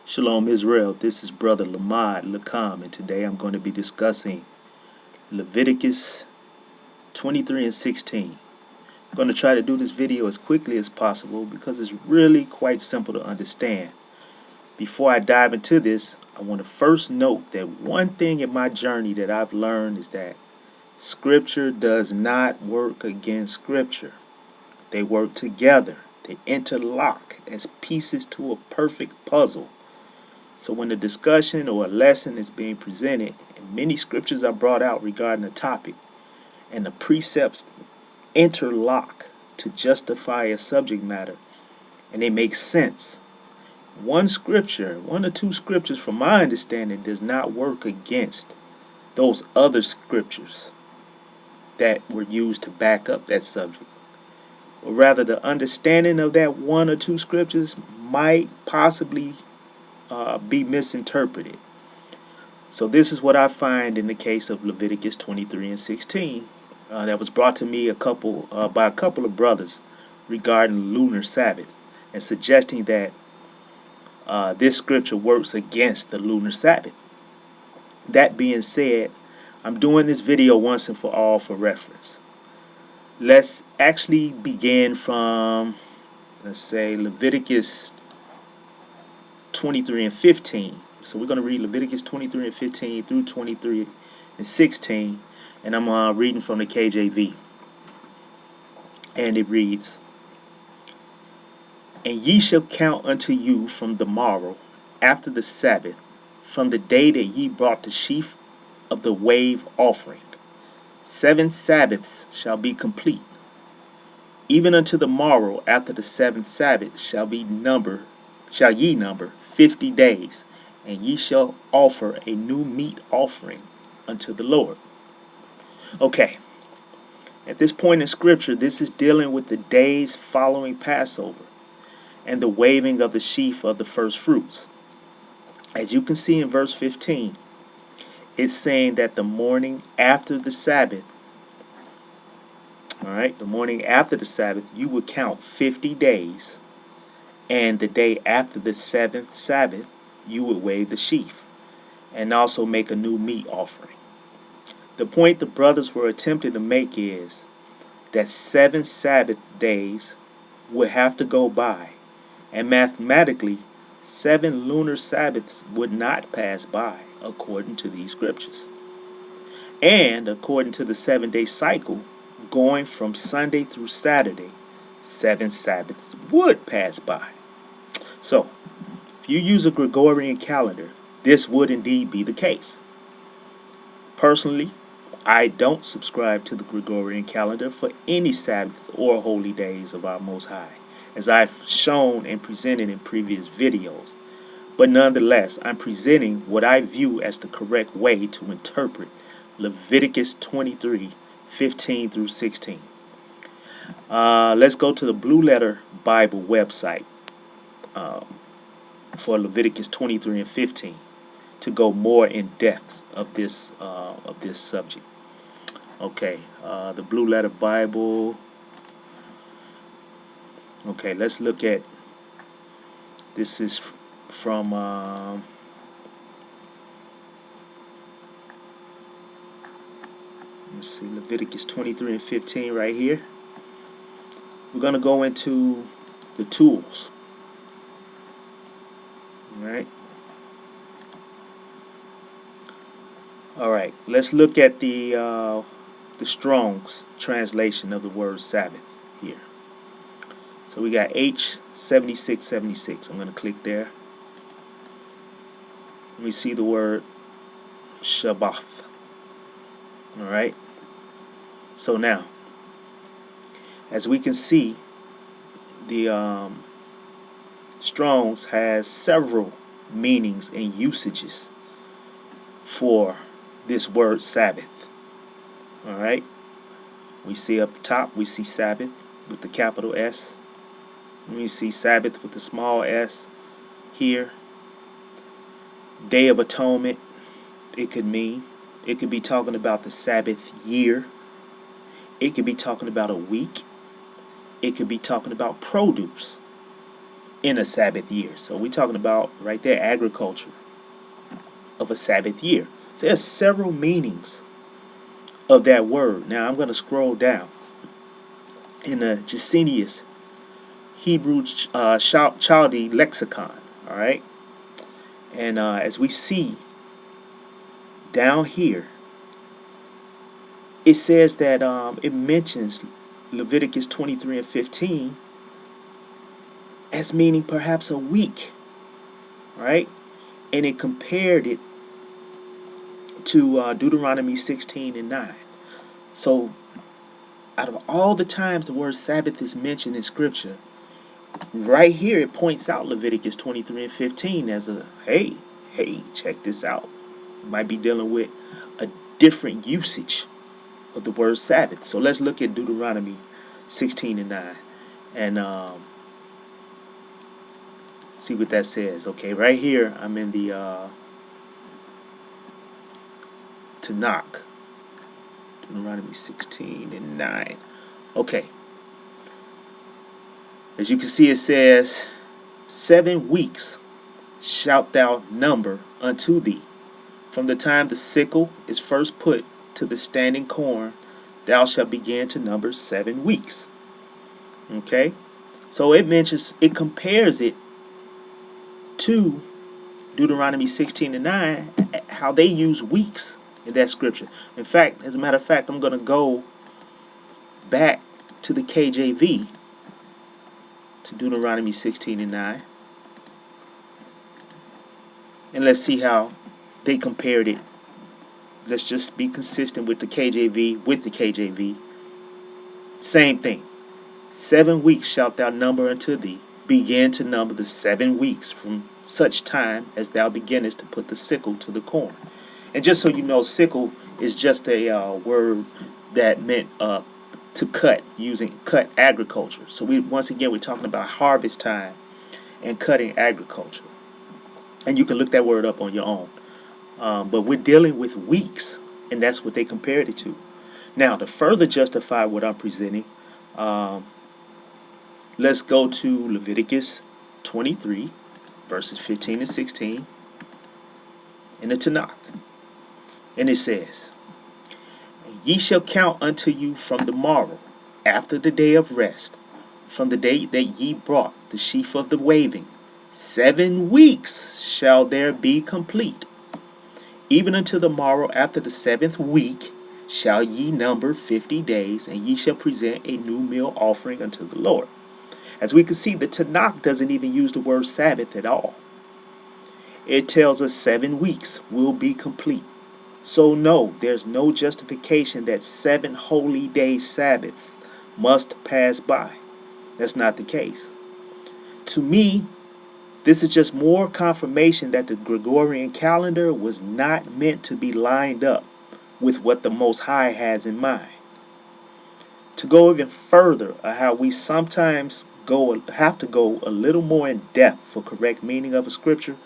Shalom Israel, this is Brother Lamad Lakam, and today I'm going to be discussing Leviticus 23 and 16. I'm going to try to do this video as quickly as possible because it's really quite simple to understand. Before I dive into this, I want to first note that one thing in my journey that I've learned is that Scripture does not work against Scripture. They work together. They interlock as pieces to a perfect puzzle. So when a discussion or a lesson is being presented and many scriptures are brought out regarding a topic and the precepts interlock to justify a subject matter and they make sense, one or two scriptures from my understanding does not work against those other scriptures that were used to back up that subject. But rather the understanding of that one or two scriptures might possibly be misinterpreted. So this is what I find in the case of Leviticus 23 and 16 that was brought to me by a couple of brothers regarding lunar Sabbath and suggesting that this scripture works against the lunar Sabbath. That being said, I'm doing this video once and for all for reference. Let's actually begin from, let's say, Leviticus 23 and 15. So we're going to read Leviticus 23 and 15 through 23 and 16. And I'm reading from the KJV. And it reads, "And ye shall count unto you from the morrow, after the Sabbath, from the day that ye brought the sheaf of the wave offering. 7 Sabbaths shall be complete. Even unto the morrow after the 7th Sabbath shall ye number 50 days, and ye shall offer a new meat offering unto the Lord." Okay, at this point in Scripture, this is dealing with the days following Passover and the waving of the sheaf of the first fruits. As you can see in verse 15, it's saying that the morning after the Sabbath, the morning after the Sabbath, you would count 50 days, and the day after the 7th Sabbath, you would wave the sheaf and also make a new meat offering. The point the brothers were attempting to make is that 7 Sabbath days would have to go by, and mathematically 7 lunar Sabbaths would not pass by according to these scriptures. And according to the 7-day cycle, going from Sunday through Saturday, 7 Sabbaths would pass by. So, if you use a Gregorian calendar, this would indeed be the case. Personally, I don't subscribe to the Gregorian calendar for any Sabbaths or holy days of our Most High, as I've shown and presented in previous videos. But nonetheless, I'm presenting what I view as the correct way to interpret Leviticus 23, 15 through 16. Let's go to the Blue Letter Bible website for Leviticus 23 and 15 to go more in depth of this subject. Okay, the Blue Letter Bible. Okay, let's look at, this is from let's see, Leviticus 23 and 15 right here. We're going to go into the tools. All right, let's look at the Strong's translation of the word Sabbath here. So we got H7676. I'm going to click there. Let me see the word Shabbath. All right. So now, as we can see, the Strong's has several meanings and usages for this word Sabbath. All right. We see up top, we see Sabbath with the capital S. We see Sabbath with the small s here. Day of Atonement, it could be talking about the Sabbath year. It could be talking about a week. It could be talking about produce. in a Sabbath year. So we're talking about right there agriculture of a Sabbath year. So there's several meanings of that word. Now I'm going to scroll down in the Jacenius Hebrew Chaldee lexicon. All right, and as we see down here, it says that it mentions Leviticus 23 and 15 as meaning perhaps a week, right? And it compared it to Deuteronomy 16 and 9. So out of all the times the word Sabbath is mentioned in Scripture, right here it points out Leviticus 23 and 15 as a, hey, check this out. You might be dealing with a different usage of the word Sabbath. So let's look at Deuteronomy 16 and 9 and see what that says. Okay, right here I'm in the Tanakh. Deuteronomy 16 and 9. Okay. As you can see, it says, 7 weeks shalt thou number unto thee. From the time the sickle is first put to the standing corn, thou shalt begin to number 7 weeks. Okay? So it compares it to Deuteronomy 16 and 9, how they use weeks in that scripture. In fact, as a matter of fact, I'm going to go back to the KJV, to Deuteronomy 16 and 9. And let's see how they compared it. Let's just be consistent with the KJV, Same thing. 7 weeks shalt thou number unto thee. Begin to number the 7 weeks from such time as thou beginnest to put the sickle to the corn. And just so you know, sickle is just a word that meant to cut, using cut agriculture. So we're talking about harvest time and cutting agriculture. And you can look that word up on your own. But we're dealing with weeks, and that's what they compared it to. Now, to further justify what I'm presenting, let's go to Leviticus 23, verses 15 and 16 in the Tanakh. And it says, Ye shall count unto you from the morrow, after the day of rest, from the day that ye brought the sheaf of the waving, 7 weeks shall there be complete. Even unto the morrow after the 7th week shall ye number 50 days, and ye shall present a new meal offering unto the Lord. As we can see, the Tanakh doesn't even use the word Sabbath at all. It tells us 7 weeks will be complete. So no, there's no justification that 7 holy day Sabbaths must pass by. That's not the case. To me, this is just more confirmation that the Gregorian calendar was not meant to be lined up with what the Most High has in mind. To go even further, how we sometimes have to go a little more in depth for correct meaning of a scripture,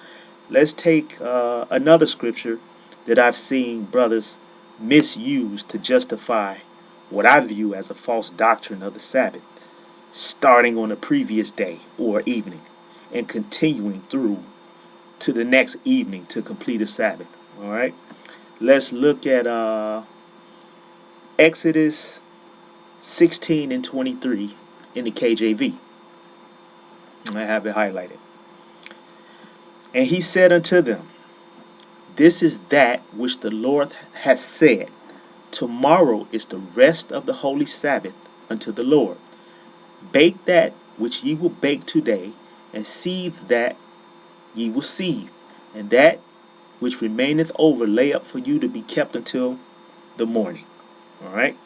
let's take another scripture that I've seen brothers misuse to justify what I view as a false doctrine of the Sabbath, starting on the previous day or evening and continuing through to the next evening to complete a Sabbath. All right, let's look at Exodus 16 and 23 in the KJV. I have it highlighted. And he said unto them, This is that which the Lord hath said. Tomorrow is the rest of the holy Sabbath unto the Lord. Bake that which ye will bake today, and seethe that ye will seethe, and that which remaineth over lay up for you to be kept until the morning. All right.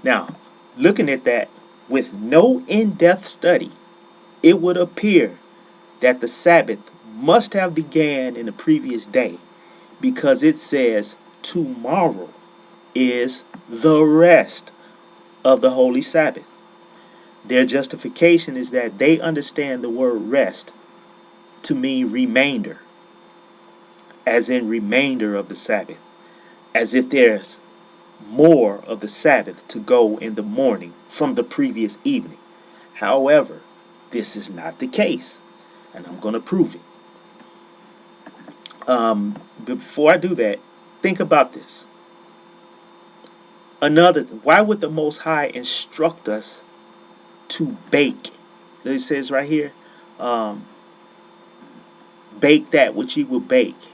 Now, looking at that with no in-depth study, it would appear that the Sabbath must have began in the previous day, because it says tomorrow is the rest of the holy Sabbath. Their justification is that they understand the word rest to mean remainder, as in remainder of the Sabbath, as if there's more of the Sabbath to go in the morning from the previous evening. However, this is not the case. and I'm going to prove it. Before I do that, think about this. Why would the Most High instruct us to bake? It says right here, bake that which ye will bake,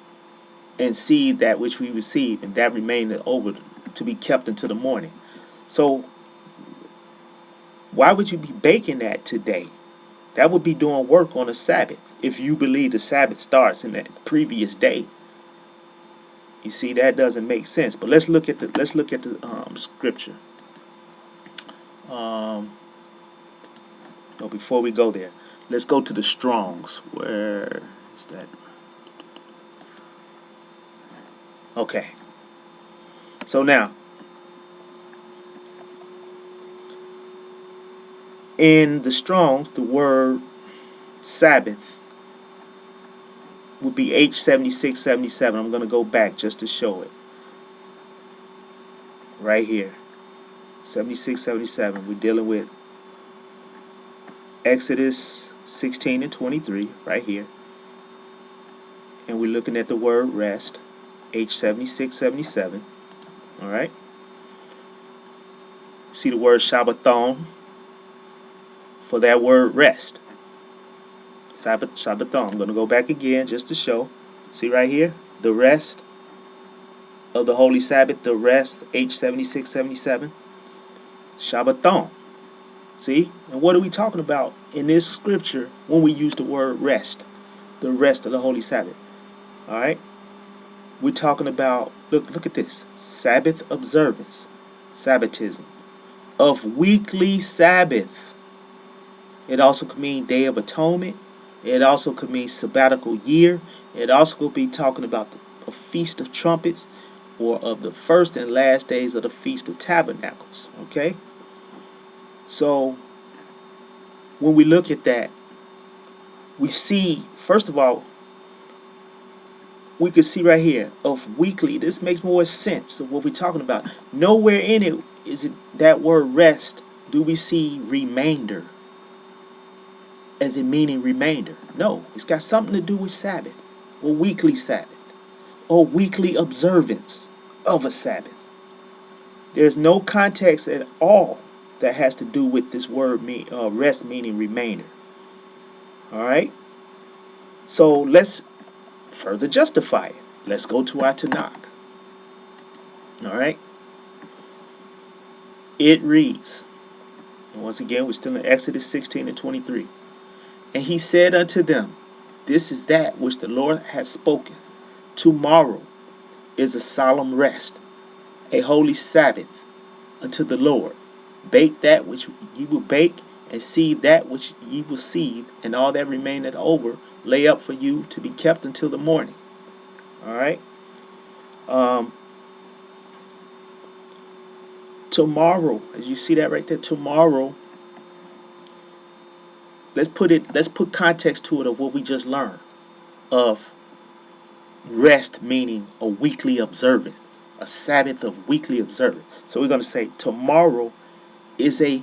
and seed that which we receive, and that remaineth over to be kept until the morning. So why would you be baking that today? That would be doing work on a Sabbath. If you believe the Sabbath starts in that previous day, you see that doesn't make sense. But let's look at the scripture. No, before we go there, let's go to the Strong's. Where is that? Okay. So now, in the Strong's, the word Sabbath would be H7677. I'm going to go back just to show it. Right here. 7677. We're dealing with Exodus 16 and 23 right here. And we're looking at the word rest. H7677. Alright. See the word Shabbathon for that word rest. Shabbathon. I'm going to go back again just to show. See right here? The rest of the Holy Sabbath. The rest. H7677. Shabbathon. See? And what are we talking about in this scripture when we use the word rest? The rest of the Holy Sabbath. Alright? We're talking about, look at this. Sabbath observance. Sabbatism. Of weekly Sabbath. It also could mean Day of Atonement. It also could mean sabbatical year. It also could be talking about a Feast of Trumpets, or of the first and last days of the Feast of Tabernacles. Okay? So, when we look at that, we see, first of all, we can see right here, of weekly. This makes more sense of what we're talking about. Nowhere in it is it that word rest do we see remainder, as in meaning remainder. No, it's got something to do with Sabbath, or weekly Sabbath, or weekly observance of a Sabbath. There's no context at all that has to do with this word rest meaning remainder. Alright? So let's further justify it. Let's go to our Tanakh. Alright? It reads, and once again we're still in Exodus 16 and 23. And he said unto them, this is that which the Lord hath spoken. Tomorrow is a solemn rest, a holy Sabbath unto the Lord. Bake that which ye will bake, and seed that which ye will seed, and all that remaineth over lay up for you to be kept until the morning. Alright? Tomorrow, as you see that right there, tomorrow, let's put context to it of what we just learned of rest meaning a weekly observance, a Sabbath of weekly observance. So we're going to say tomorrow is a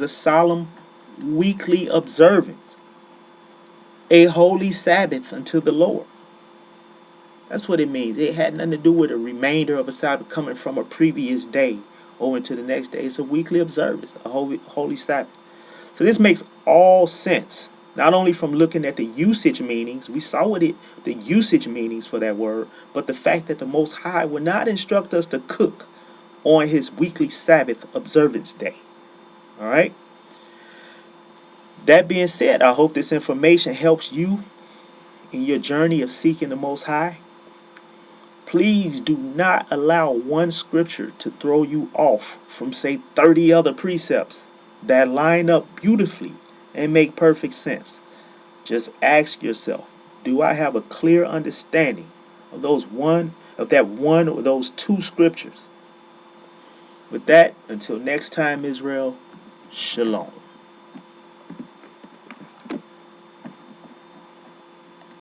solemn weekly observance, a holy Sabbath unto the Lord. That's what it means. It had nothing to do with a remainder of a Sabbath coming from a previous day or into the next day. It's a weekly observance, a holy Sabbath. So this makes all sense. Not only from looking at the usage meanings, we saw the usage meanings for that word, but the fact that the Most High would not instruct us to cook on his weekly Sabbath observance day. Alright? That being said, I hope this information helps you in your journey of seeking the Most High. Please do not allow one scripture to throw you off from, say, 30 other precepts that line up beautifully and make perfect sense. Just ask yourself, do I have a clear understanding of that one or those two scriptures? With that, until next time, Israel, shalom.